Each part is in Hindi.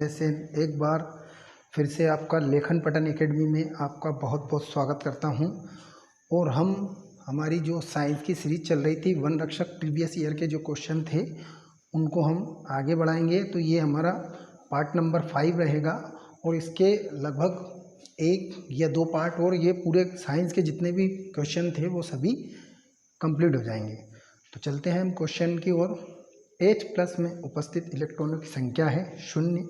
जैसे एक बार फिर से आपका लेखन पठन एकेडमी में आपका बहुत बहुत स्वागत करता हूं। और हमारी जो साइंस की सीरीज चल रही थी वन रक्षक प्रीवियस ईयर के जो क्वेश्चन थे उनको हम आगे बढ़ाएंगे। तो ये हमारा पार्ट नंबर 5 रहेगा और इसके लगभग 1 या 2 पार्ट और ये पूरे साइंस के जितने भी क्वेश्चन थे वो सभी कंप्लीट हो जाएंगे। तो चलते हैं हम क्वेश्चन की ओर। H+ में उपस्थित इलेक्ट्रॉनों की संख्या है 0।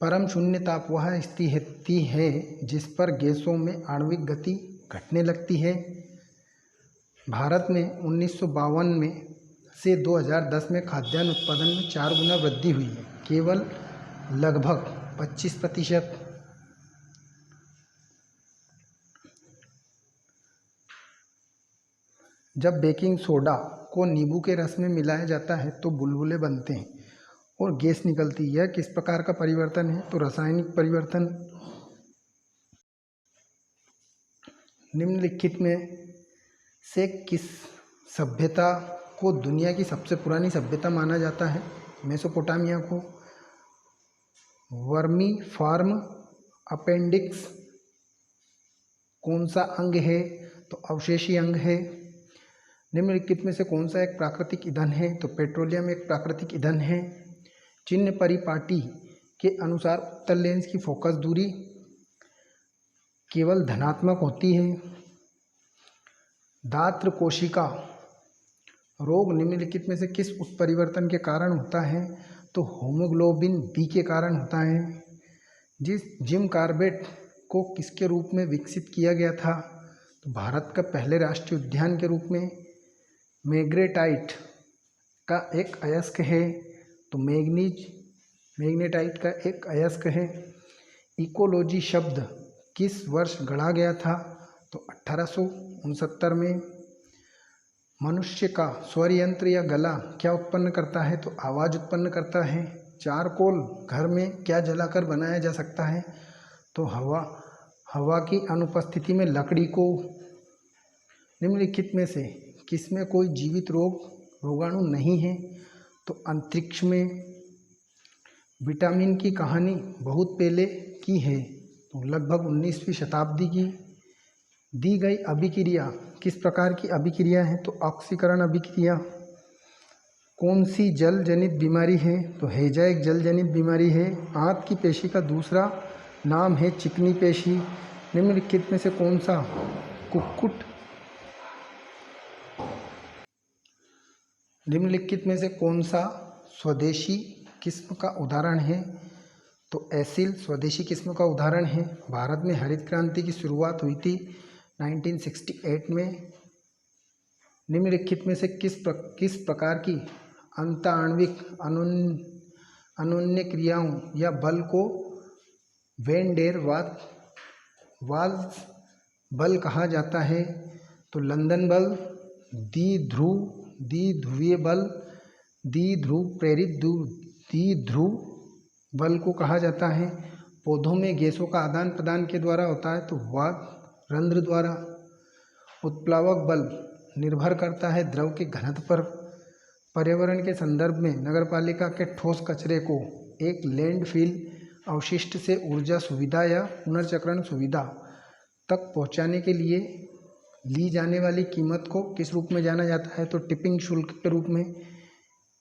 परम शून्य ताप वह स्थिति है जिस पर गैसों में आणविक गति घटने लगती है। भारत में 1952 में से 2010 में खाद्यान्न उत्पादन में 4 गुना वृद्धि हुई है, केवल लगभग 25%। जब बेकिंग सोडा को नींबू के रस में मिलाया जाता है तो बुलबुले बनते हैं और गैस निकलती है। यह किस प्रकार का परिवर्तन है? तो रासायनिक परिवर्तन। निम्नलिखित में से किस सभ्यता को दुनिया की सबसे पुरानी सभ्यता माना जाता है? मेसोपोटामिया को। वर्मी फार्म अपेंडिक्स कौन सा अंग है? तो अवशेषी अंग है। निम्नलिखित में से कौन सा एक प्राकृतिक ईंधन है? तो पेट्रोलियम एक प्राकृतिक ईंधन है। चिन्ह परिपाटी के अनुसार उत्तल लेंस की फोकस दूरी केवल धनात्मक होती है। दात्र कोशिका रोग निम्नलिखित में से किस उत्परिवर्तन के कारण होता है? तो हीमोग्लोबिन बी के कारण होता है। जिम कार्बेट को किसके रूप में विकसित किया गया था? तो भारत का पहले राष्ट्रीय उद्यान के रूप में। मैग्नेटाइट का एक अयस्क है, तो मैग्नेटाइट का एक अयस्क है। इकोलॉजी शब्द किस वर्ष गढ़ा गया था? तो 1869 में। मनुष्य का स्वर यंत्र या गला क्या उत्पन्न करता है? तो आवाज़ उत्पन्न करता है। चारकोल घर में क्या जलाकर बनाया जा सकता है? तो हवा की अनुपस्थिति में लकड़ी को। निम्नलिखित में से किसमें कोई जीवित रोगाणु नहीं है? तो अंतरिक्ष में। विटामिन की कहानी बहुत पहले की है, तो लगभग 19वीं शताब्दी की। दी गई अभिक्रिया किस प्रकार की अभिक्रिया है? तो ऑक्सीकरण अभिक्रिया। कौन सी जल जनित बीमारी है? तो हैजा एक जल जनित बीमारी है। आंत की पेशी का दूसरा नाम है चिकनी पेशी। निम्नलिखित में से कौन सा कुक्कुट निम्नलिखित में से कौन सा स्वदेशी किस्म का उदाहरण है? तो एसिल स्वदेशी किस्म का उदाहरण है। भारत में हरित क्रांति की शुरुआत हुई थी 1968 में। निम्नलिखित में से किस प्रकार की अंतःआण्विक अनोन्य क्रियाओं या बल को वैन डेर वाल्स बल कहा जाता है? तो लंदन बल, द्विध्रुवीय बल, द्विध्रुव प्रेरित द्विध्रुव बल को कहा जाता है। पौधों में गैसों का आदान प्रदान के द्वारा होता है, तो वात रंध्र द्वारा। उत्प्लावक बल निर्भर करता है द्रव के घनत्व पर। पर्यावरण के संदर्भ में नगरपालिका के ठोस कचरे को एक लैंडफिल अवशिष्ट से ऊर्जा सुविधा या पुनर्चक्रण सुविधा तक पहुंचाने के लिए ली जाने वाली कीमत को किस रूप में जाना जाता है? तो टिपिंग शुल्क के रूप में।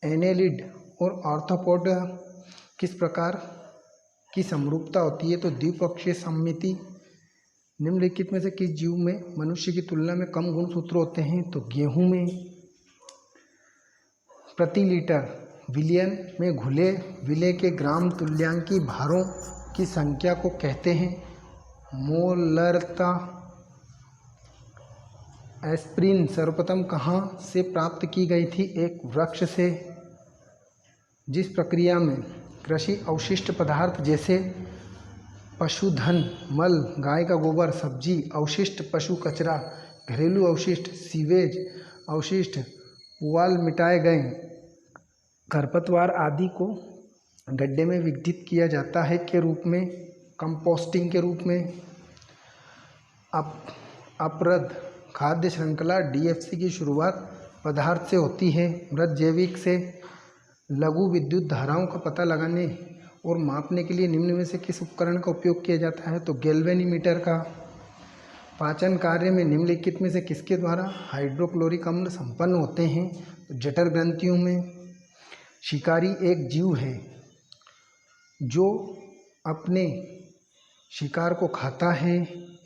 एनेलिड और आर्थ्रोपोड किस प्रकार की समरूपता होती है? तो द्विपक्षीय सममिति। निम्नलिखित में से किस जीव में मनुष्य की तुलना में कम गुणसूत्र होते हैं? तो गेहूं में। प्रति लीटर विलयन में घुले विलेय के ग्राम तुल्यांकी भारों की संख्या को कहते हैं मोलरता। एस्प्रिन सर्वप्रथम कहाँ से प्राप्त की गई थी? एक वृक्ष से। जिस प्रक्रिया में कृषि अवशिष्ट पदार्थ जैसे पशुधन मल, गाय का गोबर, सब्जी अवशिष्ट, पशु कचरा, घरेलू अवशिष्ट, सीवेज अवशिष्ट, पुआल मिटाए गए खरपतवार आदि को गड्ढे में विघटित किया जाता है के रूप में, कंपोस्टिंग के रूप में। अपरद खाद्य श्रृंखला DFC की शुरुआत पदार्थ से होती है। मृत जैविक से लघु विद्युत धाराओं का पता लगाने और मापने के लिए निम्न में से किस उपकरण का उपयोग किया जाता है? तो गैल्वेनीमीटर का। पाचन कार्य में निम्नलिखित में से किसके द्वारा हाइड्रोक्लोरिक अम्ल संपन्न होते हैं? तो जठर ग्रंथियों में। शिकारी एक जीव है जो अपने शिकार को खाता है।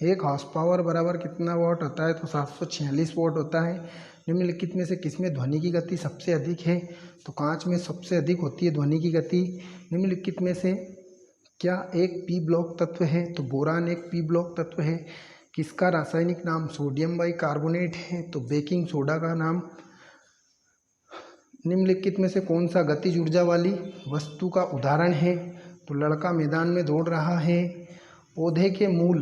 एक हॉर्स पावर बराबर कितना वॉट होता है? तो 746 वॉट होता है। निम्नलिखित में से किसमें ध्वनि की गति सबसे अधिक है? तो कांच में सबसे अधिक होती है ध्वनि की गति। निम्नलिखित में से क्या एक पी ब्लॉक तत्व है? तो बोरान एक पी ब्लॉक तत्व है। किसका रासायनिक नाम सोडियम बाइकार्बोनेट है? तो बेकिंग सोडा का नाम। निम्नलिखित में से कौन सा गतिज ऊर्जा वाली वस्तु का उदाहरण है? तो लड़का मैदान में दौड़ रहा है। पौधे के मूल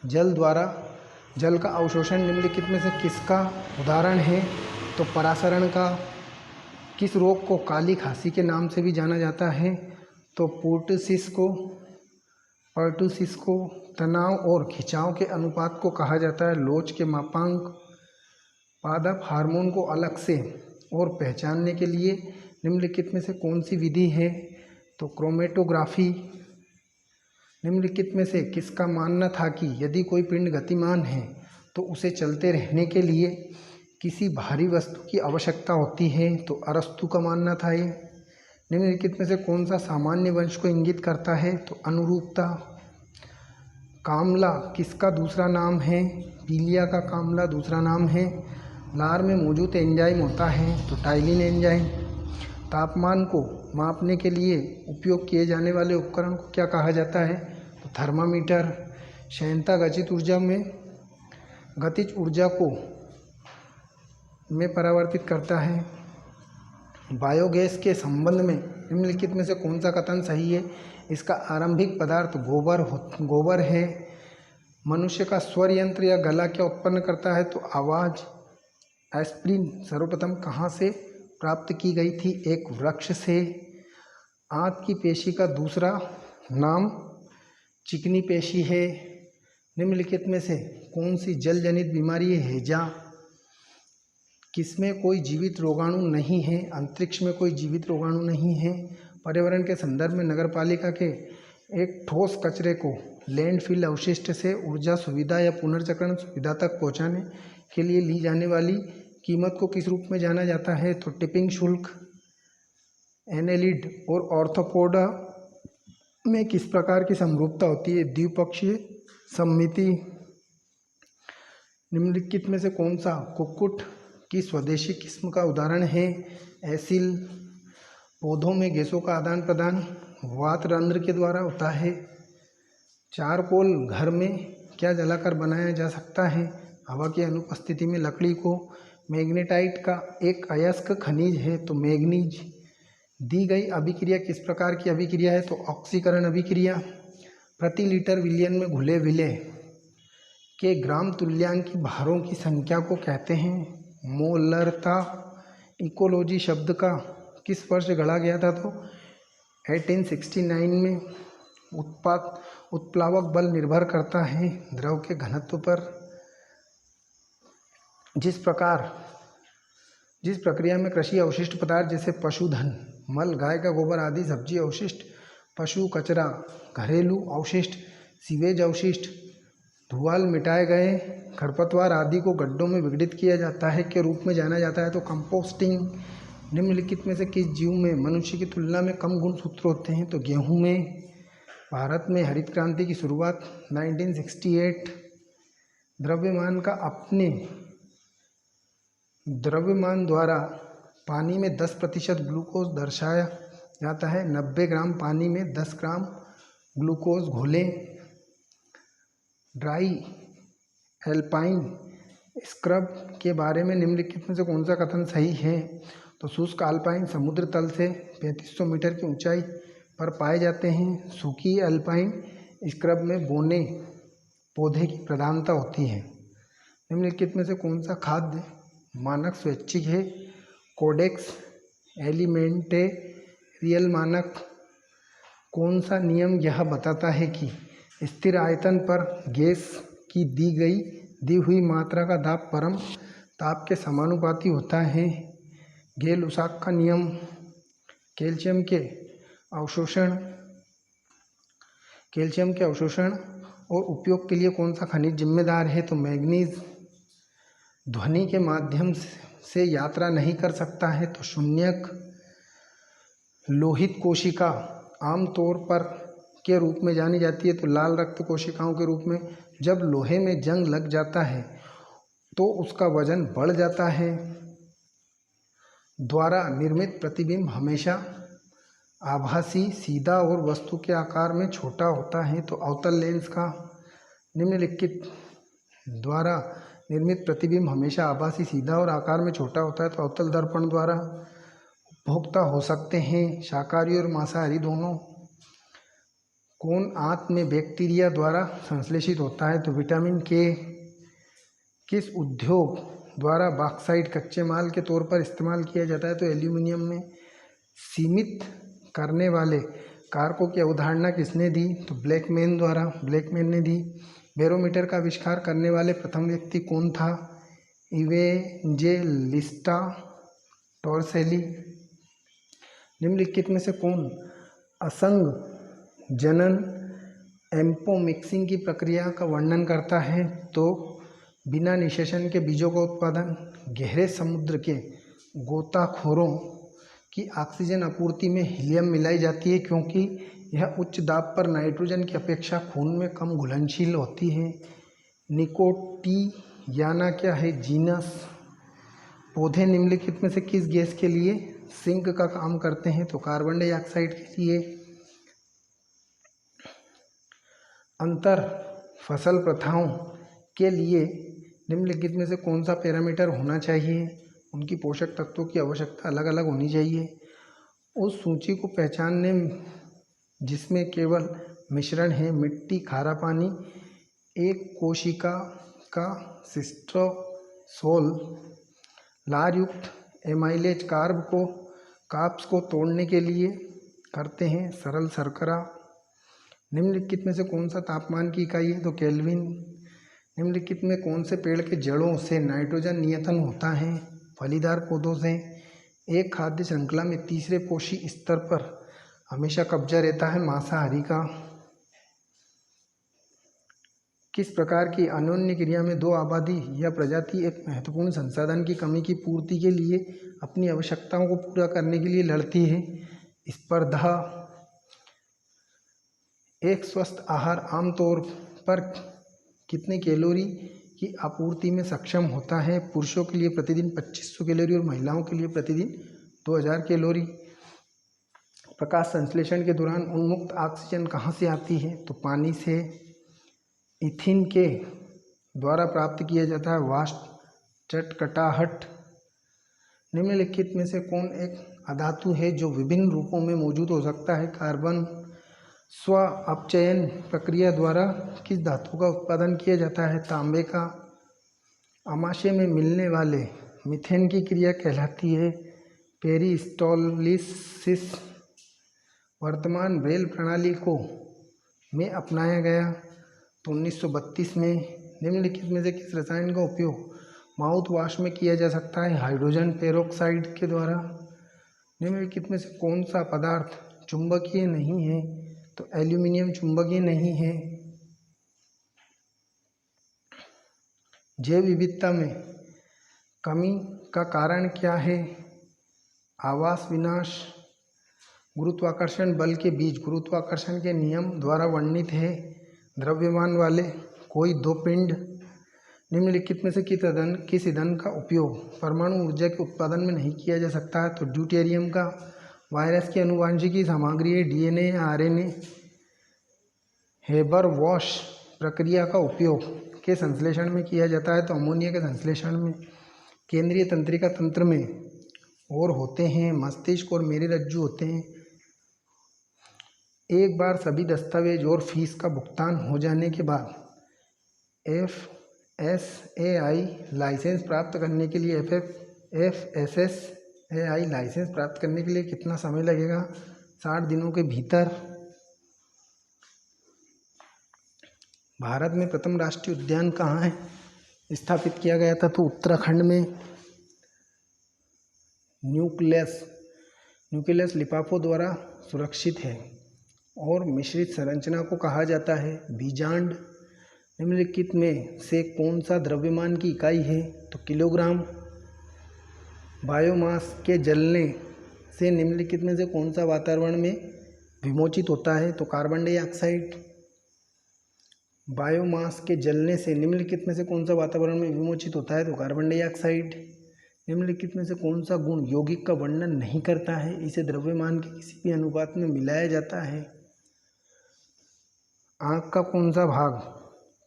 जल का अवशोषण निम्नलिखित में से किसका उदाहरण है? तो परासरण का। किस रोग को काली खांसी के नाम से भी जाना जाता है? तो पर्टुसिस को। तनाव और खिंचाव के अनुपात को कहा जाता है लोच के मापांक। पादप हार्मोन को अलग से और पहचानने के लिए निम्नलिखित में से कौन सी विधि है? तो क्रोमेटोग्राफी। निम्नलिखित में से किसका मानना था कि यदि कोई पिंड गतिमान है तो उसे चलते रहने के लिए किसी भारी वस्तु की आवश्यकता होती है? तो अरस्तु का मानना था ये। निम्नलिखित में से कौन सा सामान्य वंश को इंगित करता है? तो अनुरूपता। कामला किसका दूसरा नाम है? पीलिया का कामला दूसरा नाम है। लार में मौजूद एंजाइम होता है तो टाइलिन एंजाइम। तापमान को मापने के लिए उपयोग किए जाने वाले उपकरण को क्या कहा जाता है? तो थर्मामीटर। श्यानता गतिज ऊर्जा को में परावर्तित करता है। बायोगैस के संबंध में निम्नलिखित में से कौन सा कथन सही है? इसका आरंभिक पदार्थ गोबर है। मनुष्य का स्वर यंत्र या गला क्या उत्पन्न करता है? तो आवाज़। एस्प्रिन सर्वप्रथम कहाँ से प्राप्त की गई थी? एक वृक्ष से। आंत की पेशी का दूसरा नाम चिकनी पेशी है। निम्नलिखित में से कौन सी जल जनित बीमारी है? हैजा। किसमें कोई जीवित रोगाणु नहीं है? अंतरिक्ष में कोई जीवित रोगाणु नहीं है। पर्यावरण के संदर्भ में नगरपालिका के एक ठोस कचरे को लैंडफिल अवशिष्ट से ऊर्जा सुविधा या पुनर्चक्रण सुविधा तक पहुंचाने के लिए ली जाने वाली कीमत को किस रूप में जाना जाता है? तो टिपिंग शुल्क। एनेलिड और ऑर्थोपोडा में किस प्रकार की समरूपता होती है? द्विपक्षीय सममिति। निम्नलिखित में से कौन सा कुक्कुट की स्वदेशी किस्म का उदाहरण है? एसिल। पौधों में गैसों का आदान प्रदान वात रंध्र के द्वारा होता है। चारकोल घर में क्या जलाकर बनाया जा सकता है? हवा की अनुपस्थिति में लकड़ी को। मैग्नेटाइट का एक अयस्क खनिज है तो मैग्नीज। दी गई अभिक्रिया किस प्रकार की अभिक्रिया है? तो ऑक्सीकरण अभिक्रिया। प्रति लीटर विलयन में घुले विलेय के ग्राम तुल्यांकी भारों की संख्या को कहते हैं मोलरता। इकोलॉजी शब्द का किस वर्ष गढ़ा गया था? तो 1869 में। उत्प्लावक बल निर्भर करता है द्रव के घनत्व पर। जिस प्रक्रिया में कृषि अवशिष्ट पदार्थ जैसे पशुधन मल, गाय का गोबर आदि, सब्जी अवशिष्ट, पशु कचरा, घरेलू अवशिष्ट, सीवेज अवशिष्ट, धुआल मिटाए गए खरपतवार आदि को गड्ढों में विघटित किया जाता है के रूप में जाना जाता है? तो कंपोस्टिंग। निम्नलिखित में से किस जीव में मनुष्य की तुलना में कम गुणसूत्र होते हैं? तो गेहूं में। भारत में हरित क्रांति की शुरुआत 1968। द्रव्यमान द्वारा पानी में 10% ग्लूकोज दर्शाया जाता है। 90 ग्राम पानी में 10 ग्राम ग्लूकोज घोलें। ड्राई एल्पाइन स्क्रब के बारे में निम्नलिखित में से कौन सा कथन सही है? तो शुष्क अल्पाइन समुद्र तल से 3500 मीटर की ऊंचाई पर पाए जाते हैं। सूखी एल्पाइन स्क्रब में बोने पौधे की प्रधानता होती है। निम्नलिखित में से कौन सा खाद्य मानक स्वैच्छिक है? कोडेक्स एलिमेंटेरियल मानक। कौन सा नियम यह बताता है कि स्थिर आयतन पर गैस की दी हुई मात्रा का दाब परम ताप के समानुपाती होता है। गेल-उसाक का नियम। कैल्शियम के अवशोषण और उपयोग के लिए कौन सा खनिज जिम्मेदार है? तो मैग्नीज। ध्वनि के माध्यम से यात्रा नहीं कर सकता है तो शून्यक। लोहित कोशिका आमतौर पर के रूप में जानी जाती है तो लाल रक्त कोशिकाओं के रूप में। जब लोहे में जंग लग जाता है तो उसका वजन बढ़ जाता है। द्वारा निर्मित प्रतिबिंब हमेशा आभासी, सीधा और वस्तु के आकार में छोटा होता है तो अवतल लेंस का। निम्नलिखित द्वारा निर्मित प्रतिबिंब हमेशा आभासी, सीधा और आकार में छोटा होता है तो अवतल दर्पण द्वारा। उपभोक्ता हो सकते हैं शाकाहारी और मांसाहारी दोनों। कौन आंत में बैक्टीरिया द्वारा संश्लेषित होता है? तो विटामिन के। किस उद्योग द्वारा बॉक्साइट कच्चे माल के तौर पर इस्तेमाल किया जाता है? तो एल्यूमिनियम में। सीमित करने वाले कारकों की अवधारणा किसने दी? तो ब्लैकमैन ने दी। बैरोमीटर का आविष्कार करने वाले प्रथम व्यक्ति कौन था? इवेंजेलिस्टा टॉर्सेली। निम्नलिखित में से कौन असंग जनन एम्पोमिक्सिंग की प्रक्रिया का वर्णन करता है? तो बिना निषेचन के बीजों का उत्पादन। गहरे समुद्र के गोताखोरों की ऑक्सीजन आपूर्ति में हीलियम मिलाई जाती है क्योंकि यह उच्च दाब पर नाइट्रोजन की अपेक्षा खून में कम घुलनशील होती है। निकोटियाना क्या है? जीनस। पौधे निम्नलिखित में से किस गैस के लिए सिंक का काम करते हैं? तो कार्बन डाइऑक्साइड के लिए। अंतर फसल प्रथाओं के लिए निम्नलिखित में से कौन सा पैरामीटर होना चाहिए? उनकी पोषक तत्वों की आवश्यकता अलग अलग होनी चाहिए। उस सूची को पहचानने जिसमें केवल मिश्रण है। मिट्टी, खारा पानी, एक कोशिका का सिस्टोसोल, लार युक्त एमाइलेज कार्ब्स को तोड़ने के लिए करते हैं। सरल शर्करा। निम्नलिखित में से कौन सा तापमान की इकाई है? तो केल्विन। निम्नलिखित में कौन से पेड़ के जड़ों से नाइट्रोजन नियतन होता है? फलीदार पौधों से। एक खाद्य श्रृंखला में तीसरे पोषी स्तर पर हमेशा कब्जा रहता है मांसाहारी का। किस प्रकार की अन्योन्य क्रिया में दो आबादी या प्रजाति एक महत्वपूर्ण संसाधन की कमी की पूर्ति के लिए अपनी आवश्यकताओं को पूरा करने के लिए लड़ती है? स्पर्धा। एक स्वस्थ आहार आमतौर पर कितने कैलोरी की आपूर्ति में सक्षम होता है? पुरुषों के लिए प्रतिदिन 2500 कैलोरी और महिलाओं के लिए प्रतिदिन 2000 कैलोरी। प्रकाश संश्लेषण के दौरान उन्मुक्त ऑक्सीजन कहाँ से आती है? तो पानी से। इथिन के द्वारा प्राप्त किया जाता है वाष्प चटकटाहट। निम्नलिखित में से कौन एक अधातु है जो विभिन्न रूपों में मौजूद हो सकता है? कार्बन। स्व अपचयन प्रक्रिया द्वारा किस धातु का उत्पादन किया जाता है? तांबे का। आमाशय में मिलने वाले मीथेन की क्रिया कहलाती है पेरिस्टोलिसिस। वर्तमान ब्रेल प्रणाली में अपनाया गया तो 1932 में। निम्नलिखित में से किस रसायन का उपयोग माउथ वॉश में किया जा सकता है? हाइड्रोजन पेरोक्साइड के द्वारा। निम्नलिखित में से कौन सा पदार्थ चुंबकीय नहीं है? तो एल्यूमिनियम चुंबकीय नहीं है। जैव विविधता में कमी का कारण क्या है? आवास विनाश। गुरुत्वाकर्षण बल के बीच गुरुत्वाकर्षण के नियम द्वारा वर्णित है। द्रव्यमान वाले कोई दो पिंड। निम्नलिखित में से किस ईंधन का उपयोग परमाणु ऊर्जा के उत्पादन में नहीं किया जा सकता है? तो ड्यूटेरियम का। वायरस की आनुवांशिकी सामग्री है डीएनए या आरएनए। हेबर वॉश प्रक्रिया का उपयोग के संश्लेषण में किया जाता है? तो अमोनिया के संश्लेषण में। केंद्रीय तंत्रिका तंत्र में और होते हैं मस्तिष्क और मेरुरज्जु होते हैं। एक बार सभी दस्तावेज और फीस का भुगतान हो जाने के बाद FSSAI लाइसेंस प्राप्त करने के लिए FSSAI लाइसेंस प्राप्त करने के लिए कितना समय लगेगा? 60 दिनों के भीतर। भारत में प्रथम राष्ट्रीय उद्यान कहाँ है? स्थापित किया गया था, तो उत्तराखंड में न्यूक्लियस लिफाफों द्वारा सुरक्षित है। और मिश्रित संरचना को कहा जाता है बीजांड। निम्नलिखित में से कौन सा द्रव्यमान की इकाई है? तो किलोग्राम। बायोमास के जलने से निम्नलिखित में से कौन सा वातावरण में विमोचित होता है? तो कार्बन डाइऑक्साइड। बायोमास के जलने से निम्नलिखित में से कौन सा वातावरण में विमोचित होता है? तो कार्बन डाइऑक्साइड। निम्नलिखित में से कौन सा गुण यौगिक का वर्णन नहीं करता है? इसे द्रव्यमान के किसी भी अनुपात में मिलाया जाता है। आँख का कौन सा भाग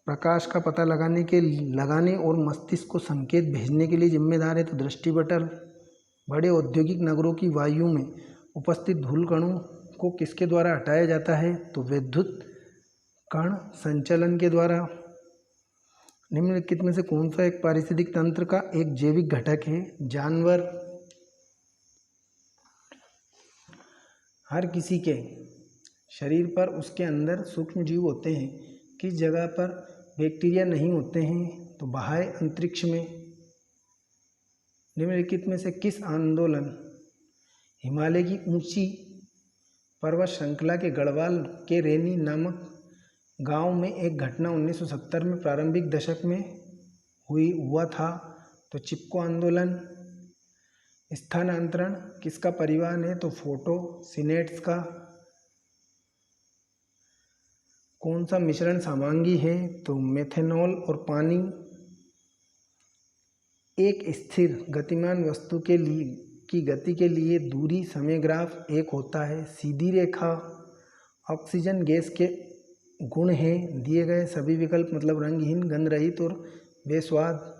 प्रकाश का पता लगाने और मस्तिष्क को संकेत भेजने के लिए जिम्मेदार है? तो दृष्टिपटल। बड़े औद्योगिक नगरों की वायु में उपस्थित धूल कणों को किसके द्वारा हटाया जाता है? तो विद्युत कण संचलन के द्वारा। निम्नलिखित में से कौन सा एक पारिस्थितिक तंत्र का एक जैविक घटक है? जानवर। हर किसी के शरीर पर उसके अंदर सूक्ष्म जीव होते हैं। किस जगह पर बैक्टीरिया नहीं होते हैं? तो बाह्य अंतरिक्ष में। निम्नलिखित में से किस आंदोलन हिमालय की ऊंची पर्वत श्रृंखला के गढ़वाल के रेनी नामक गांव में एक घटना 1970 में प्रारंभिक दशक में हुआ था? तो चिपको आंदोलन। स्थानांतरण किसका परिवहन है? तो फोटोसिनेट्स का। कौन सा मिश्रण समांगी है? तो मेथेनॉल और पानी। एक स्थिर गतिमान वस्तु की गति के लिए दूरी समय ग्राफ एक होता है। सीधी रेखा। ऑक्सीजन गैस के गुण हैं दिए गए सभी विकल्प, मतलब रंगहीन, गंध रहित और बेस्वाद।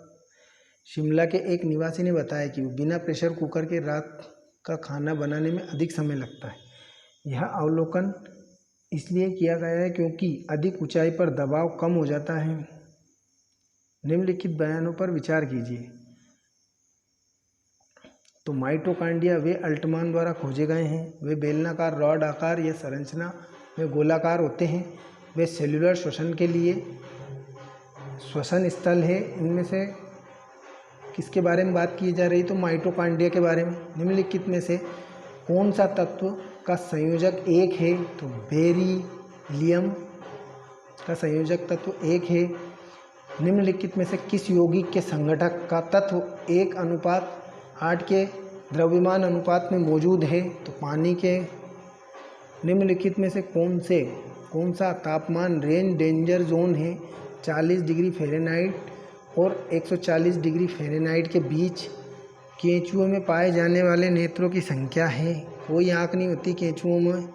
शिमला के एक निवासी ने बताया कि वो बिना प्रेशर कुकर के रात का खाना बनाने में अधिक समय लगता है। यह अवलोकन इसलिए किया गया है क्योंकि अधिक ऊंचाई पर दबाव कम हो जाता है। निम्नलिखित बयानों पर विचार कीजिए। तो माइटोकॉन्ड्रिया वे अल्टमान द्वारा खोजे गए हैं। वे बेलनाकार, रॉड आकार या संरचना में गोलाकार होते हैं। वे सेल्युलर श्वसन के लिए श्वसन स्थल है। इनमें से किसके बारे में बात की जा रही? तो माइटोकॉन्ड्रिया के बारे में। निम्नलिखित में से कौन सा तत्व का संयोजक एक है? तो बेरिलियम का संयोजक तत्व एक है। निम्नलिखित में से किस यौगिक के संघटक का तत्व 1:8 के द्रव्यमान अनुपात में मौजूद है? तो पानी के। निम्नलिखित में से कौन सा तापमान रेंज डेंजर जोन है? 40 डिग्री फ़ारेनहाइट और 140 डिग्री फ़ारेनहाइट के बीच। केंचुओं में पाए जाने वाले नेत्रों की संख्या है। कोई आँख नहीं होती केंचुओं में।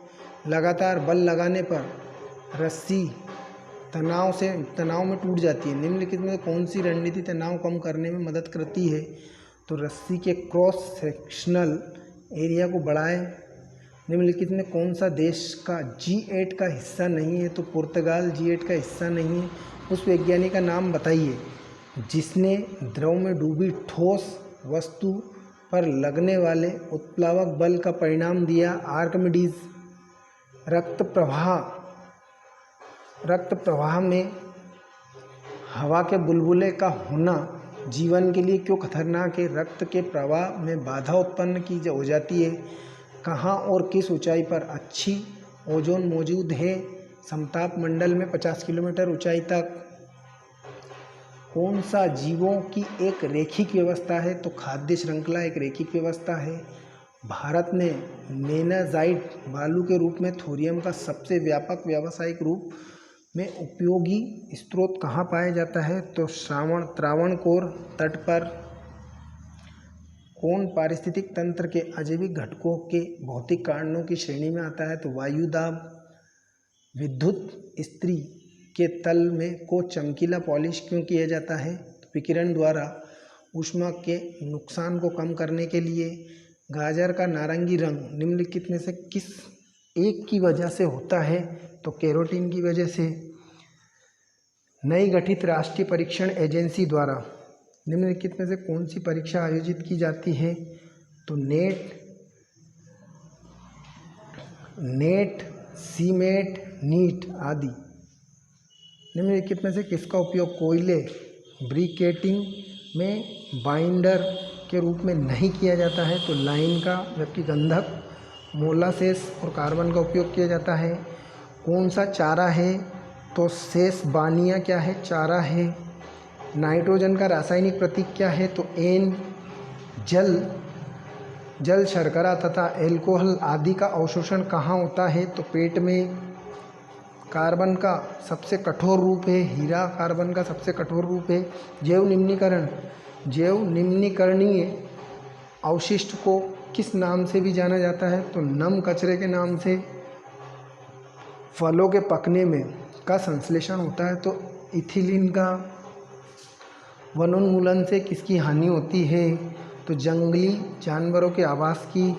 लगातार बल लगाने पर रस्सी तनाव में टूट जाती है। निम्नलिखित में कौन सी रणनीति तनाव कम करने में मदद करती है? तो रस्सी के क्रॉस सेक्शनल एरिया को बढ़ाएं। निम्नलिखित में कौन सा देश का G8 का हिस्सा नहीं है? तो पुर्तगाल G8 का हिस्सा नहीं है। उस वैज्ञानिक का नाम बताइए जिसने द्रव में डूबी ठोस वस्तु पर लगने वाले उत्प्लावक बल का परिणाम दिया। आर्किमिडीज। रक्त प्रवाह में हवा के बुलबुले का होना जीवन के लिए क्यों खतरनाक है? रक्त के प्रवाह में बाधा उत्पन्न हो जाती है। कहाँ और किस ऊंचाई पर अच्छी ओजोन मौजूद है? समताप मंडल में 50 किलोमीटर ऊंचाई तक। कौन सा जीवों की एक रेखिक व्यवस्था है? तो खाद्य श्रृंखला एक रेखिक व्यवस्था है। भारत में मेनाजाइट बालू के रूप में थोरियम का सबसे व्यापक व्यावसायिक रूप में उपयोगी स्रोत कहाँ पाया जाता है? तो त्रावणकोर तट पर। कौन पारिस्थितिक तंत्र के अजैविक घटकों के भौतिक कारणों की श्रेणी में आता है? तो वायु दाब। विद्युत इस्त्री के तल में को चमकीला पॉलिश क्यों किया जाता है? तो विकिरण द्वारा ऊष्मा के नुकसान को कम करने के लिए। गाजर का नारंगी रंग निम्नलिखित में से किस एक की वजह से होता है? तो कैरोटीन की वजह से। नई गठित राष्ट्रीय परीक्षण एजेंसी द्वारा निम्नलिखित में से कौन सी परीक्षा आयोजित की जाती है? तो नेट, सीमेट, नीट आदि। निम्नलिखित में से किसका उपयोग कोयले ब्रिकेटिंग में बाइंडर के रूप में नहीं किया जाता है तो लाइन का, जबकि गंधक मोलासेस और कार्बन का उपयोग किया जाता है। कौन सा चारा है तो शेष बानिया क्या है, चारा है। नाइट्रोजन का रासायनिक प्रतीक क्या है तो एन। जल शर्करा तथा एल्कोहल आदि का अवशोषण कहाँ होता है तो पेट में। कार्बन का सबसे कठोर रूप है हीरा, कार्बन का सबसे कठोर रूप है। जैव निम्नीकरणीय अवशिष्ट को किस नाम से भी जाना जाता है तो नम कचरे के नाम से। फलों के पकने में का संश्लेषण होता है तो इथिलीन का। वनोन्मूलन से किसकी हानि होती है तो जंगली जानवरों के आवास की।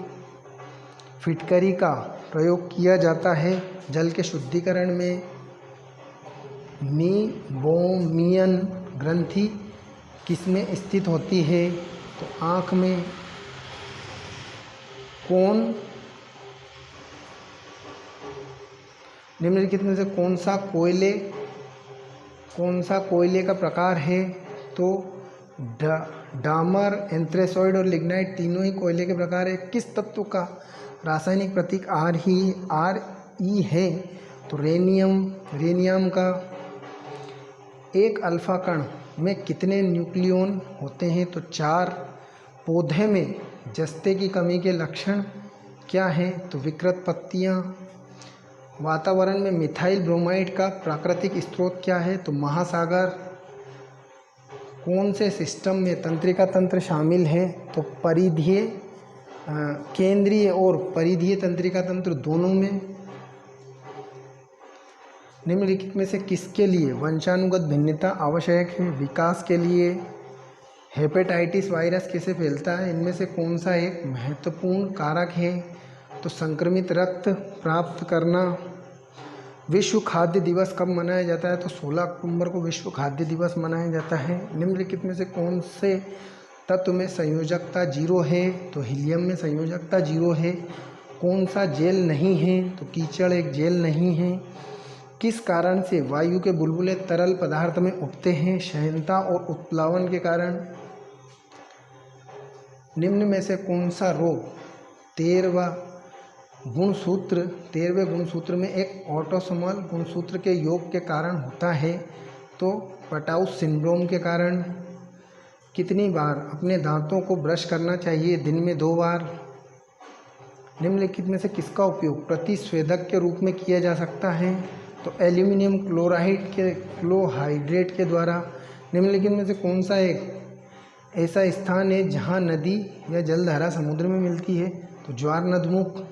फिटकरी का प्रयोग किया जाता है जल के शुद्धिकरण में। मीबोमियन ग्रंथि किसमें स्थित होती है तो आँख में। निम्नलिखित में से कौन सा कोयले का प्रकार है तो डामर, एंथ्रेसॉइड और लिग्नाइट तीनों ही कोयले के प्रकार है। किस तत्व का रासायनिक प्रतीक Re है तो रेनियम का। एक अल्फा कण में कितने न्यूक्लियॉन होते हैं तो 4। पौधे में जस्ते की कमी के लक्षण क्या हैं तो विकृत पत्तियां। वातावरण में मिथाइल ब्रोमाइड का प्राकृतिक स्रोत क्या है तो महासागर। कौन से सिस्टम में तंत्रिका तंत्र शामिल है तो परिधीय, केंद्रीय और परिधीय तंत्रिका तंत्र दोनों में। निम्नलिखित में से किसके लिए वंशानुगत भिन्नता आवश्यक है विकास के लिए। हेपेटाइटिस वायरस कैसे फैलता है, इनमें से कौन सा एक महत्वपूर्ण कारक है तो संक्रमित रक्त प्राप्त करना। विश्व खाद्य दिवस कब मनाया जाता है तो 16 अक्टूबर को विश्व खाद्य दिवस मनाया जाता है। निम्नलिखित में से कौन से तत्व में संयोजकता 0 है तो हीलियम में संयोजकता 0 है। कौन सा जेल नहीं है तो कीचड़ एक जेल नहीं है। किस कारण से वायु के बुलबुले तरल पदार्थ में उठते हैं, शयनता और उत्प्लावन के कारण। निम्न में से कौन सा रोग 13वें गुणसूत्र में एक ऑटोसोमल गुणसूत्र के योग के कारण होता है तो पटाउस सिंड्रोम के कारण। कितनी बार अपने दांतों को ब्रश करना चाहिए, दिन में 2 बार। निम्नलिखित में से किसका उपयोग प्रतिस्वेदक के रूप में किया जा सकता है तो एल्यूमिनियम क्लोहाइड्रेट के द्वारा। निम्नलिखित में से कौन सा एक ऐसा स्थान है जहाँ नदी या जलधारा समुद्र में मिलती है तो ज्वार नदमुख।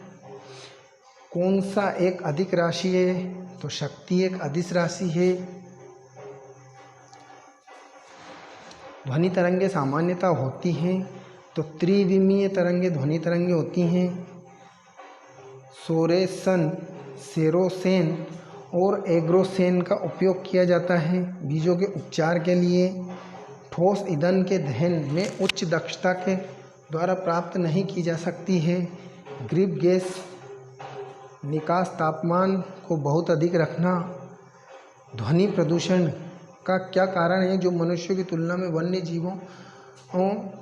कौन सा एक अधिक राशि है तो शक्ति एक अदिश राशि है। ध्वनि तरंगे सामान्यतः होती हैं तो त्रिविमीय तरंगे ध्वनि तरंगे होती हैं। सोरेसन, सेरोसेन और एग्रोसेन का उपयोग किया जाता है बीजों के उपचार के लिए। ठोस ईंधन के दहन में उच्च दक्षता के द्वारा प्राप्त नहीं की जा सकती है। ग्रिप गैस निकास तापमान को बहुत अधिक रखना। ध्वनि प्रदूषण का क्या कारण है जो मनुष्यों की तुलना में वन्य जीवों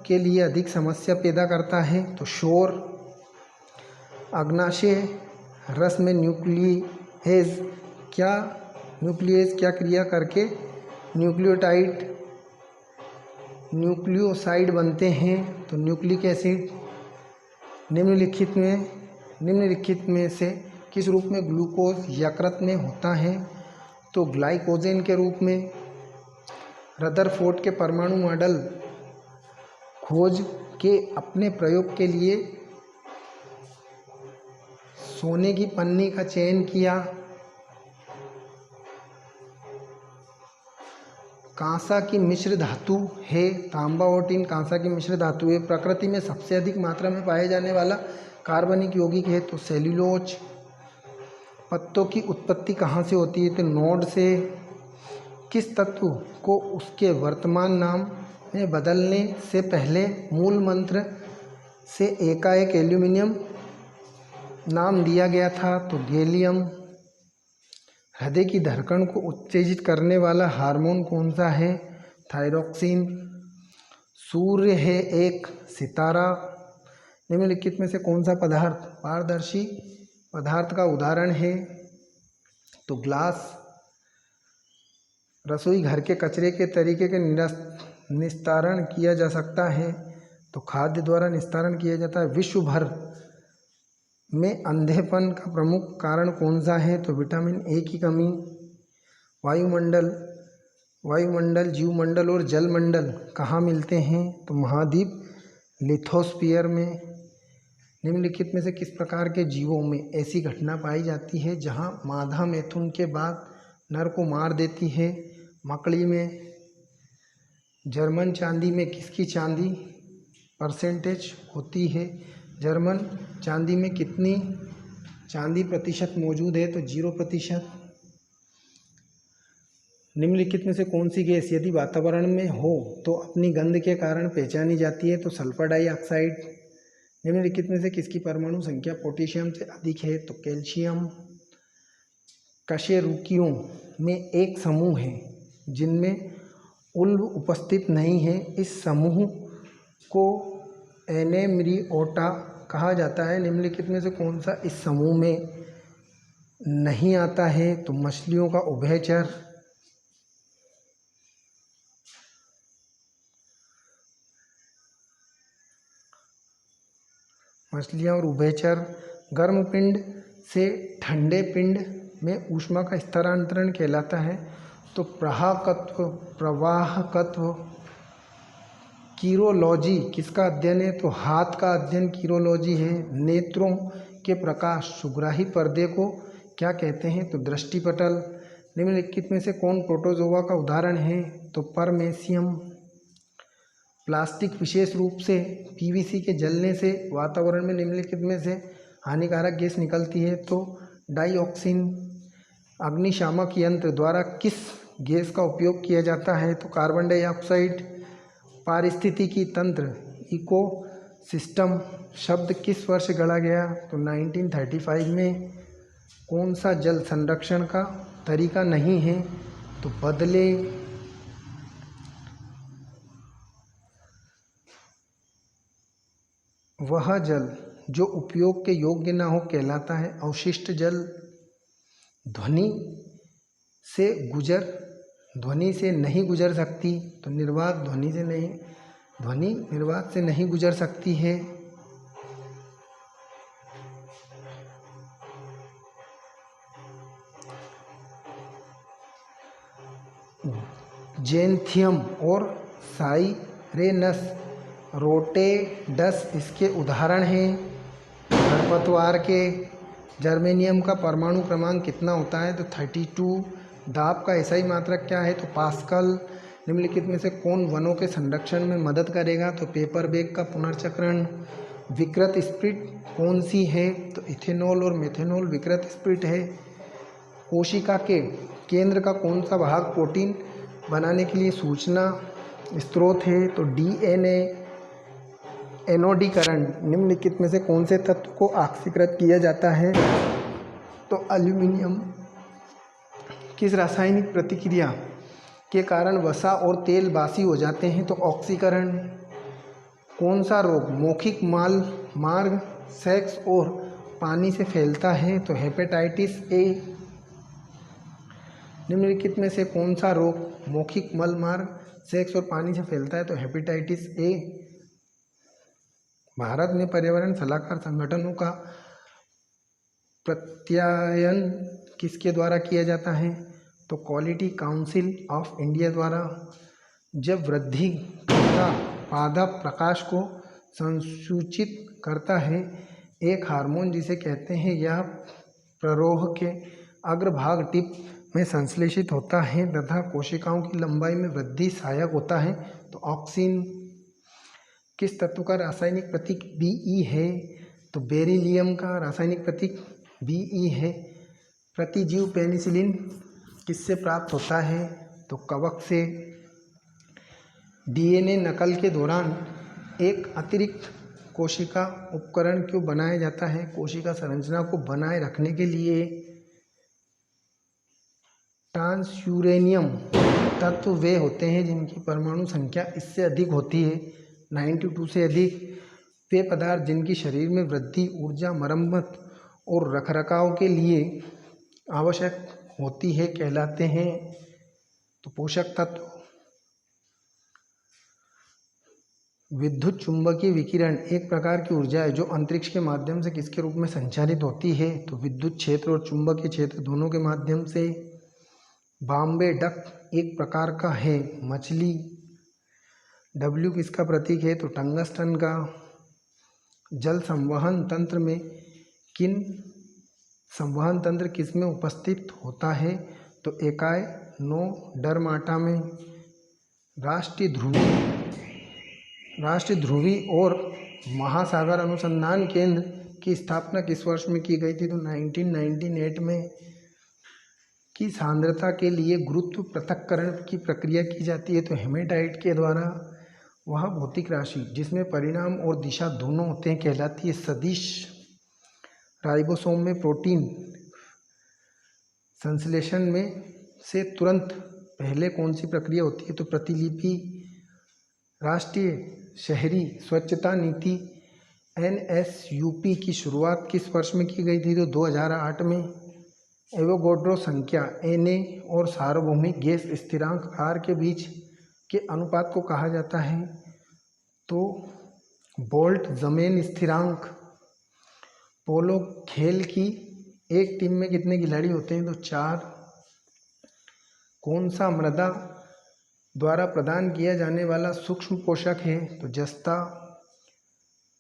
के लिए अधिक समस्या पैदा करता है तो शोर। अग्नाशय रस में न्यूक्लियेज क्या क्रिया करके न्यूक्लियोसाइड बनते हैं तो न्यूक्लिक एसिड। निम्नलिखित में से किस रूप में ग्लूकोज यकृत में होता है तो ग्लाइकोजेन के रूप में। रदरफोर्ड के परमाणु मॉडल खोज के अपने प्रयोग के लिए सोने की पन्नी का चयन किया। कांसा की मिश्र धातु है तांबा और टिन कांसा की मिश्र धातु है। प्रकृति में सबसे अधिक मात्रा में पाए जाने वाला कार्बनिक यौगिक है तो सेल्यूलोज। पत्तों की उत्पत्ति कहाँ से होती है तो नोड से। किस तत्व को उसके वर्तमान नाम में बदलने से पहले मूल मंत्र से एकाएक एल्यूमिनियम नाम दिया गया था तो गैलियम। हृदय की धड़कन को उत्तेजित करने वाला हार्मोन कौन सा है थायरोक्सिन। सूर्य है एक सितारा। निम्नलिखित में से कौन सा पदार्थ पारदर्शी पदार्थ का उदाहरण है? तो ग्लास। रसोई घर के कचरे के तरीके के निस्तारण किया जा सकता है, तो खाद्य द्वारा निस्तारण किया जाता है। विश्व भर में अंधेपन का प्रमुख कारण कौन सा है? तो विटामिन ए की कमी। वायुमंडल, जीवमंडल और जलमंडल कहाँ मिलते हैं? तो महाद्वीप लिथोस्फीयर में। निम्नलिखित में से किस प्रकार के जीवों में ऐसी घटना पाई जाती है जहाँ मादा मैथुन के बाद नर को मार देती है? मकड़ी में। जर्मन चांदी में किसकी चांदी परसेंटेज होती है? जर्मन चांदी में कितनी चांदी प्रतिशत मौजूद है? तो 0%। निम्नलिखित में से कौन सी गैस यदि वातावरण में हो तो अपनी गंध के कारण पहचानी जाती है? तो सल्फर डाइऑक्साइड। निम्नलिखित में से किसकी परमाणु संख्या पोटेशियम से अधिक है? तो कैल्शियम। कशेरुकियों में एक समूह है जिनमें उल्ब उपस्थित नहीं है। इस समूह को एनेम्ब्रियोटा कहा जाता है। निम्नलिखित में से कौन सा इस समूह में नहीं आता है? तो मछलियों का उभयचर। मछलियाँ और उभयचर। गर्म पिंड से ठंडे पिंड में ऊष्मा का स्थानांतरण कहलाता है। तो प्रवाहकत्व। कीरोलॉजी किसका अध्ययन है? तो हाथ का अध्ययन कीरोलॉजी है। नेत्रों के प्रकाश सुग्राही पर्दे को क्या कहते हैं? तो दृष्टिपटल। निम्नलिखित में से कौन प्रोटोजोआ का उदाहरण है? तो परमेसियम। प्लास्टिक विशेष रूप से पीवीसी के जलने से वातावरण में निम्नलिखित में से हानिकारक गैस निकलती है? तो डाइऑक्सिन। अग्निशामक यंत्र द्वारा किस गैस का उपयोग किया जाता है? तो कार्बन डाइऑक्साइड। पारिस्थितिकी तंत्र इकोसिस्टम शब्द किस वर्ष गढ़ा गया? तो 1935 में। कौन सा जल संरक्षण का तरीका नहीं है? तो बदले। वह जल जो उपयोग के योग्य न हो कहलाता है अवशिष्ट जल। ध्वनि से नहीं गुजर सकती, तो निर्वात ध्वनि निर्वात से नहीं गुजर सकती है। जेंथियम और साइरेनस रोटेडस इसके उदाहरण हैं। खरपतवार के। जर्मेनियम का परमाणु क्रमांक कितना होता है? तो 32। दाब का एसआई मात्रक क्या है? तो पास्कल। निम्नलिखित में से कौन वनों के संरक्षण में मदद करेगा? तो पेपर बैग का पुनर्चक्रण। विकृत स्प्रिट कौन सी है? तो इथेनॉल और मेथेनॉल विकृत स्प्रिट है। कोशिका के केंद्र का कौन सा भाग प्रोटीन बनाने के लिए सूचना स्रोत है? तो डीएनए। एनोडीकरण। निम्नलिखित में से कौन से तत्व को ऑक्सीकृत किया जाता है? तो एल्यूमिनियम। किस रासायनिक प्रतिक्रिया के कारण वसा और तेल बासी हो जाते हैं? तो ऑक्सीकरण। कौन सा रोग मौखिक मार्ग सेक्स और पानी से फैलता है? तो हेपेटाइटिस ए। निम्नलिखित में से कौन सा रोग मौखिक मल मार्ग सेक्स और पानी से फैलता है? तो हेपेटाइटिस ए। भारत में पर्यावरण सलाहकार संगठनों का प्रत्यायन किसके द्वारा किया जाता है? तो क्वालिटी काउंसिल ऑफ इंडिया द्वारा। जब वृद्धि करता पादप प्रकाश को संसूचित करता है, एक हार्मोन जिसे कहते हैं, यह प्ररोह के अग्रभाग टिप में संश्लेषित होता है तथा कोशिकाओं की लंबाई में वृद्धि सहायक होता है। तो ऑक्सिन। किस तत्व का रासायनिक प्रतीक Be है? तो बेरिलियम का रासायनिक प्रतीक Be है। प्रतिजीव पेनिसिलिन किससे प्राप्त होता है? तो कवक से। डीएनए नकल के दौरान एक अतिरिक्त कोशिका उपकरण क्यों बनाया जाता है? कोशिका संरचना को बनाए रखने के लिए। ट्रांसयूरेनियम तत्व वे होते हैं जिनकी परमाणु संख्या इससे अधिक होती है, 92 से अधिक। वे पदार्थ जिनकी शरीर में वृद्धि, ऊर्जा, मरम्मत और रखरखाव के लिए आवश्यक होती है कहलाते हैं तो पोषक तत्व। विद्युत चुंबकीय विकिरण एक प्रकार की ऊर्जा है जो अंतरिक्ष के माध्यम से किसके रूप में संचारित होती है तो विद्युत क्षेत्र और चुंबकीय क्षेत्र दोनों के माध्यम से। बॉम्बे डक एक प्रकार का है मछली। W किसका प्रतीक है तो टंगस्टन का। जल संवहन तंत्र में किन संवहन तंत्र किस में उपस्थित होता है तो एकाय नो डरमाटा में। राष्ट्रीय ध्रुवी और महासागर अनुसंधान केंद्र की स्थापना किस वर्ष में की गई थी तो 1998 में। की सांद्रता के लिए गुरुत्व पृथक्करण की प्रक्रिया की जाती है तो हेमेटाइट के द्वारा। वह भौतिक राशि जिसमें परिणाम और दिशा दोनों होते हैं कहलाती है सदिश। राइबोसोम में प्रोटीन संश्लेषण में से तुरंत पहले कौन सी प्रक्रिया होती है तो प्रतिलिपि। राष्ट्रीय शहरी स्वच्छता नीति NSUP की शुरुआत किस वर्ष में की गई थी तो 2008 में। एवोगैड्रो संख्या Na और सार्वभौमिक गैस स्थिरांक R के बीच के अनुपात को कहा जाता है तो बोल्ट-ज़मैन स्थिरांक। पोलो खेल की एक टीम में कितने खिलाड़ी होते हैं तो 4। कौन सा मृदा द्वारा प्रदान किया जाने वाला सूक्ष्म पोषक है तो जस्ता।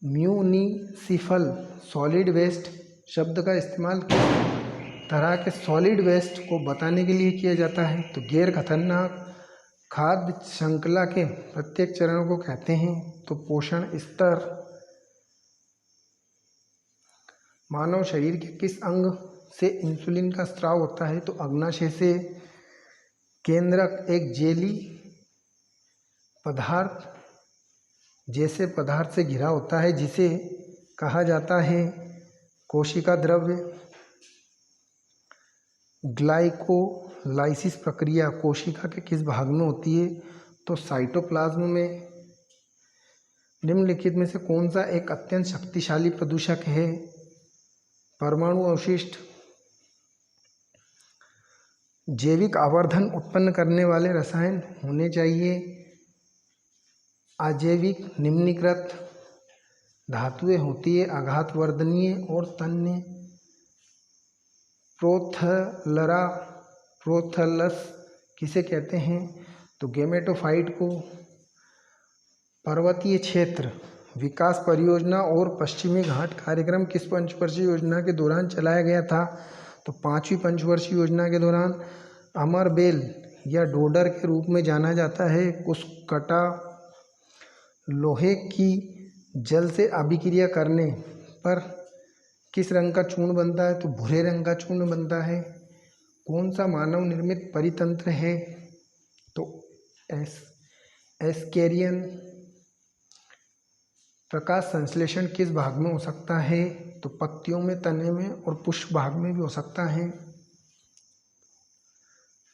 म्यूनिसिपल सॉलिड वेस्ट शब्द का इस्तेमाल किस तरह के सॉलिड वेस्ट को बताने के लिए किया जाता है तो गैर खतरनाक। खाद्य श्रृंखला के प्रत्येक चरण को कहते हैं तो पोषण स्तर। मानव शरीर के किस अंग से इंसुलिन का स्राव होता है तो अग्नाशय से। केंद्रक एक जेली पदार्थ जैसे पदार्थ से घिरा होता है जिसे कहा जाता है कोशिका द्रव्य। ग्लाइकोलाइसिस प्रक्रिया कोशिका के किस भाग में होती है तो साइटोप्लाज्म में। निम्नलिखित में से कौन सा एक अत्यंत शक्तिशाली प्रदूषक है परमाणु अवशिष्ट। जैविक आवर्धन उत्पन्न करने वाले रसायन होने चाहिए। अजैविक निम्नीकृत धातुएं होती है आघातवर्धनीय और तन्य। प्रोथलस किसे कहते हैं तो गेमेटोफाइट को। पर्वतीय क्षेत्र विकास परियोजना और पश्चिमी घाट कार्यक्रम किस पंचवर्षीय योजना के दौरान चलाया गया था तो 5वीं पंचवर्षीय योजना के दौरान। अमरबेल या डोडर के रूप में जाना जाता है कुसकटा। लोहे की जल से अभिक्रिया करने पर किस रंग का चूर्ण बनता है तो भूरे रंग का चूर्ण बनता है। कौन सा मानव निर्मित परितंत्र है तो एस्केरियन। प्रकाश संश्लेषण किस भाग में हो सकता है तो पत्तियों में, तने में और पुष्प भाग में भी हो सकता है।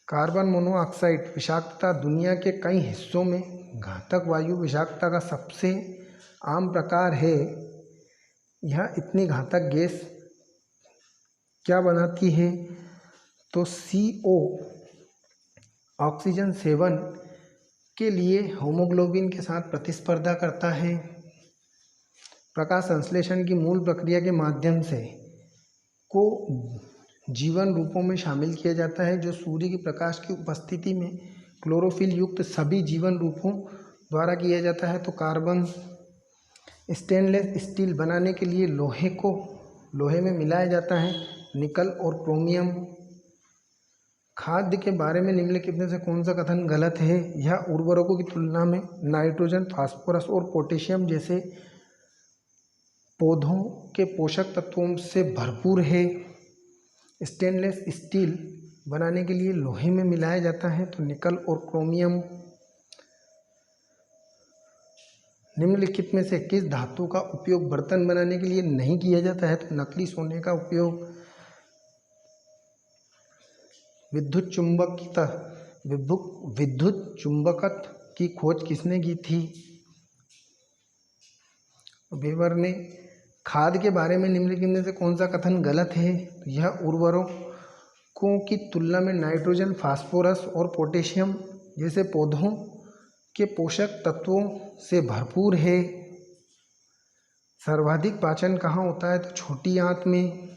कार्बन मोनोऑक्साइड विषाक्तता दुनिया के कई हिस्सों में घातक वायु विषाक्तता का सबसे आम प्रकार है। यह इतनी घातक गैस क्या बनाती है तो CO ऑक्सीजन सेवन के लिए होमोग्लोबिन के साथ प्रतिस्पर्धा करता है। प्रकाश संश्लेषण की मूल प्रक्रिया के माध्यम से को जीवन रूपों में शामिल किया जाता है जो सूर्य के प्रकाश की उपस्थिति में क्लोरोफिल युक्त सभी जीवन रूपों द्वारा किया जाता है तो कार्बन। स्टेनलेस स्टील बनाने के लिए लोहे में मिलाया जाता है निकल और क्रोमियम। खाद्य के बारे में निम्नलिखित में से कौन सा कथन गलत है। यह उर्वरकों की तुलना में नाइट्रोजन, फास्फोरस और पोटेशियम जैसे पौधों के पोषक तत्वों से भरपूर है। स्टेनलेस स्टील बनाने के लिए लोहे में मिलाया जाता है तो निकल और क्रोमियम। निम्नलिखित में से किस धातु का उपयोग बर्तन बनाने के लिए नहीं किया जाता है तो नकली सोने का उपयोग। विद्युत चुंबकत्व की खोज किसने की थी? वेबर ने। खाद के बारे में निम्नलिखित में से कौन सा कथन गलत है? यह उर्वरकों की तुलना में नाइट्रोजन, फास्फोरस और पोटेशियम जैसे पौधों के पोषक तत्वों से भरपूर है। सर्वाधिक पाचन कहाँ होता है? तो छोटी आंत में।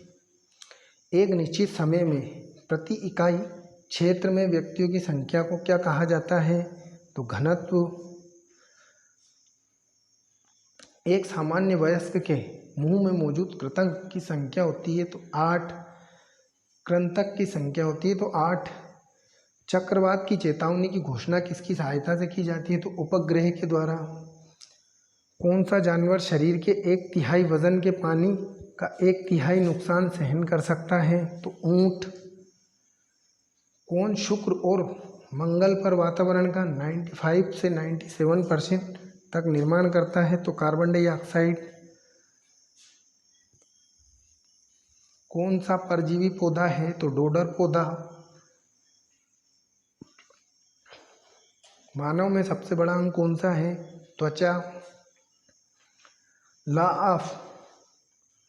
एक निश्चित समय में प्रति इकाई क्षेत्र में व्यक्तियों की संख्या को क्या कहा जाता है? तो घनत्व। एक सामान्य वयस्क के मुंह में मौजूद कृंतक की संख्या होती है तो 8। कृंतक की संख्या होती है तो 8। चक्रवात की चेतावनी की घोषणा किसकी सहायता से की जाती है? तो उपग्रह के द्वारा। कौन सा जानवर शरीर के 1/3 वजन के पानी का 1/3 नुकसान सहन कर सकता है? तो ऊंट। कौन शुक्र और मंगल पर वातावरण का 95 से 97% तक निर्माण करता है? तो कार्बन डाइऑक्साइड। कौन सा परजीवी पौधा है? तो डोडर पौधा। मानव में सबसे बड़ा अंग कौन सा है? त्वचा। लॉ ऑफ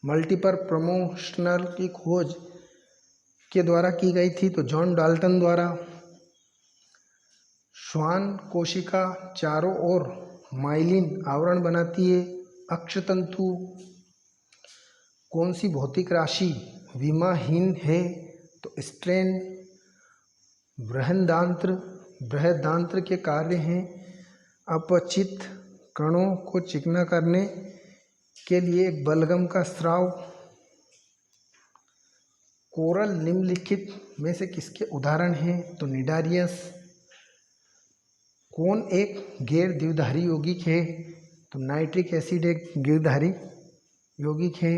मल्टीपल प्रमोशनल की खोज के द्वारा की गई थी? तो जॉन डाल्टन द्वारा। श्वान कोशिका चारों ओर माइलिन आवरण बनाती है। अक्षतंतु। कौन सी भौतिक राशि विमाहीन है? तो स्ट्रेन। बृहदान्त्र के कार्य हैं अपचित कणों को चिकना करने के लिए एक बलगम का स्राव। कोरल निम्नलिखित में से किसके उदाहरण हैं? तो निडारियस। कौन एक गैर द्विधारी यौगिक है? तो नाइट्रिक एसिड एक द्विधारी यौगिक है।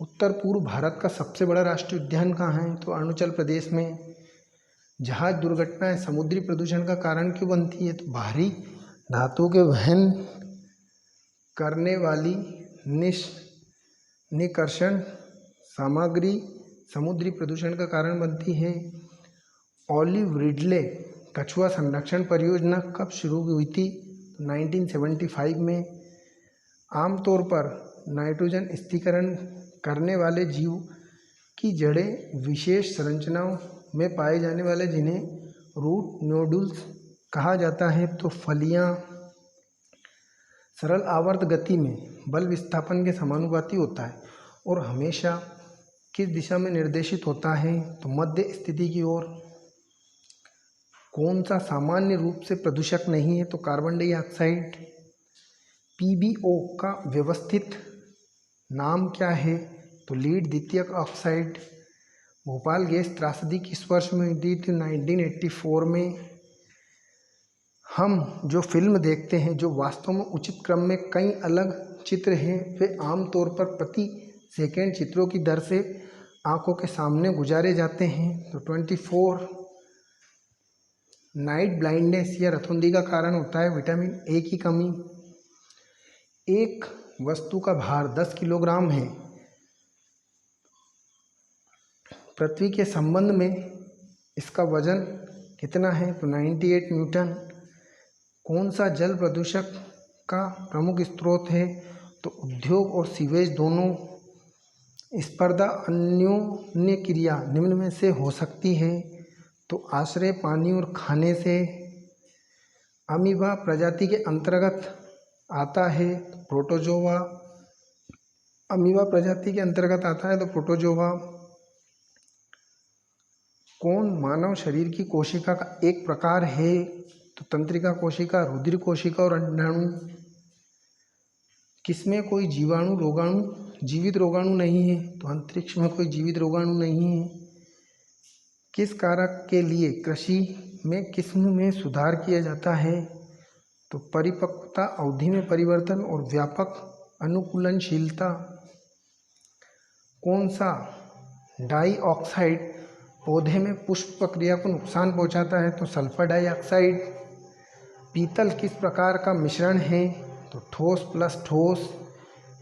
उत्तर पूर्व भारत का सबसे बड़ा राष्ट्रीय उद्यान कहाँ है? तो अरुणाचल प्रदेश में। जहाज दुर्घटनाएं समुद्री प्रदूषण का कारण क्यों बनती है? तो भारी धातु के वहन करने वाली निष्कर्षण सामग्री समुद्री प्रदूषण का कारण बनती है। ऑलिव रिडले कछुआ संरक्षण परियोजना कब शुरू हुई थी? 1975 में। आमतौर पर नाइट्रोजन स्थिरीकरण करने वाले जीव की जड़ें विशेष संरचनाओं में पाए जाने वाले जिन्हें रूट नोडुल्स कहा जाता है। तो फलियां। सरल आवर्त गति में बल विस्थापन के समानुपाती होता है और हमेशा किस दिशा में निर्देशित होता है? तो मध्य स्थिति की ओर। कौन सा सामान्य रूप से प्रदूषक नहीं है? तो कार्बन डाइऑक्साइड। पीबीओ का व्यवस्थित नाम क्या है? तो लीड द्वितीयक ऑक्साइड। भोपाल गैस त्रासदी किस वर्ष में हुई थी? तो 1984 में। हम जो फिल्म देखते हैं जो वास्तव में उचित क्रम में कई अलग चित्र हैं वे आमतौर पर प्रति सेकंड चित्रों की दर से आंखों के सामने गुजारे जाते हैं। तो 24। नाइट ब्लाइंडनेस या रतौंधी का कारण होता है विटामिन ए की कमी। एक वस्तु का भार 10 किलोग्राम है। पृथ्वी के संबंध में इसका वजन कितना है? तो 98 न्यूटन। कौन सा जल प्रदूषक का प्रमुख स्रोत है? तो उद्योग और सीवेज दोनों। स्पर्धा अन्योन्य क्रिया निम्न में से हो सकती है? तो आश्रय पानी और खाने से। अमीबा प्रजाति के अंतर्गत आता है प्रोटोजोआ। अमीबा प्रजाति के अंतर्गत आता है तो प्रोटोजोआ। कौन मानव शरीर की कोशिका का एक प्रकार है? तो तंत्रिका कोशिका, रुधिर कोशिका और अंडाणु। किसमें कोई जीवित रोगाणु नहीं है? तो अंतरिक्ष में कोई जीवित रोगाणु नहीं है। किस कारक के लिए कृषि में किस्म में सुधार किया जाता है? तो परिपक्वता अवधि में परिवर्तन और व्यापक अनुकूलनशीलता। कौन सा डाइऑक्साइड पौधे में पुष्प प्रक्रिया को नुकसान पहुंचाता है? तो सल्फर डाइऑक्साइड। पीतल किस प्रकार का मिश्रण है? तो ठोस प्लस ठोस।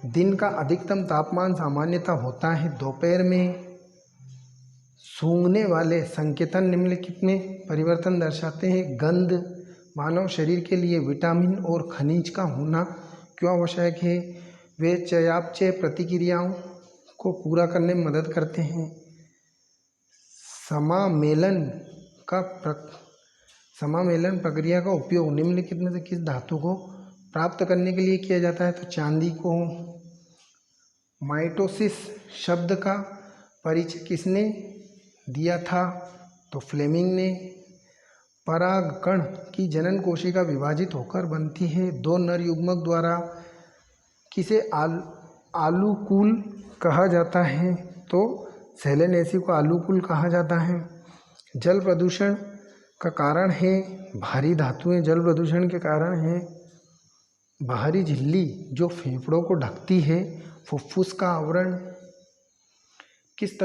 दिन का अधिकतम तापमान सामान्यतः होता है दोपहर में। सूंघने वाले संकेतन निम्नलिखित में परिवर्तन दर्शाते हैं। गंध, मानव शरीर के लिए विटामिन और खनिज का होना क्यों आवश्यक है? वे चयापचय प्रतिक्रियाओं को पूरा करने में मदद करते हैं। समामेलन प्रक्रिया का उपयोग निम्नलिखित में से किस धातु को प्राप्त करने के लिए किया जाता है? तो चांदी को। माइटोसिस शब्द का परिचय किसने दिया था? तो फ्लेमिंग ने। परागकण की जनन कोशिका विभाजित होकर बनती है। दो नर युग्मक द्वारा किसे आलूकूल कहा जाता है? तो सेलेनेसी को आलूकूल कहा जाता है। जल प्रदूषण का कारण है भारी धातुएं। जल प्रदूषण के कारण है बाहरी झिल्ली जो फेफड़ों को ढकती है। फुफ्फुस का आवरण। किस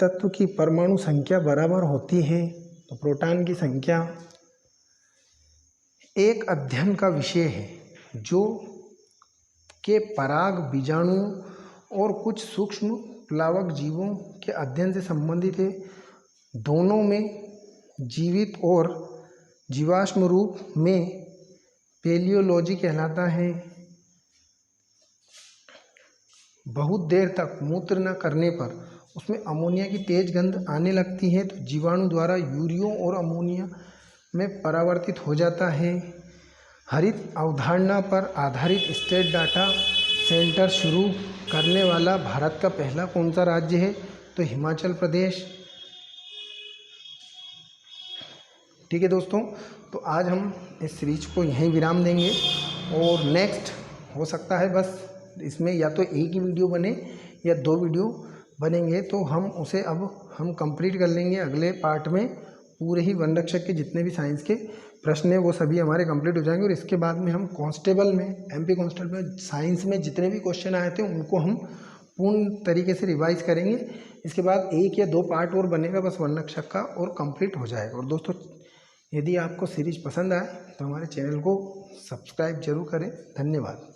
तत्व की परमाणु संख्या बराबर होती है? तो प्रोटॉन की संख्या। एक अध्ययन का विषय है जो के पराग बीजाणुओं और कुछ सूक्ष्म प्लावक जीवों के अध्ययन से संबंधित है। दोनों में जीवित और जीवाश्म रूप में पेलियोलॉजी कहलाता है। बहुत देर तक मूत्र न करने पर उसमें अमोनिया की तेज गंध आने लगती है, तो जीवाणु द्वारा यूरिया और अमोनिया में परावर्तित हो जाता है। हरित अवधारणा पर आधारित स्टेट डाटा सेंटर शुरू करने वाला भारत का पहला कौन सा राज्य है? तो हिमाचल प्रदेश। ठीक है दोस्तों, तो आज हम इस सीरीज को यहीं विराम देंगे और नेक्स्ट हो सकता है बस इसमें या तो एक ही वीडियो बने या 2 वीडियो बनेंगे, तो हम उसे अब हम कंप्लीट कर लेंगे अगले पार्ट में। पूरे ही वन रक्षक के जितने भी साइंस के प्रश्न हैं वो सभी हमारे कंप्लीट हो जाएंगे और इसके बाद में हम कांस्टेबल में, MP कांस्टेबल में साइंस में जितने भी क्वेश्चन आए थे उनको हम पूर्ण तरीके से रिवाइज करेंगे। इसके बाद 1 या 2 पार्ट और बनेगा बस वन रक्षक का और कंप्लीट हो जाएगा। और दोस्तों यदि आपको सीरीज पसंद आए तो हमारे चैनल को सब्सक्राइब जरूर करें। धन्यवाद।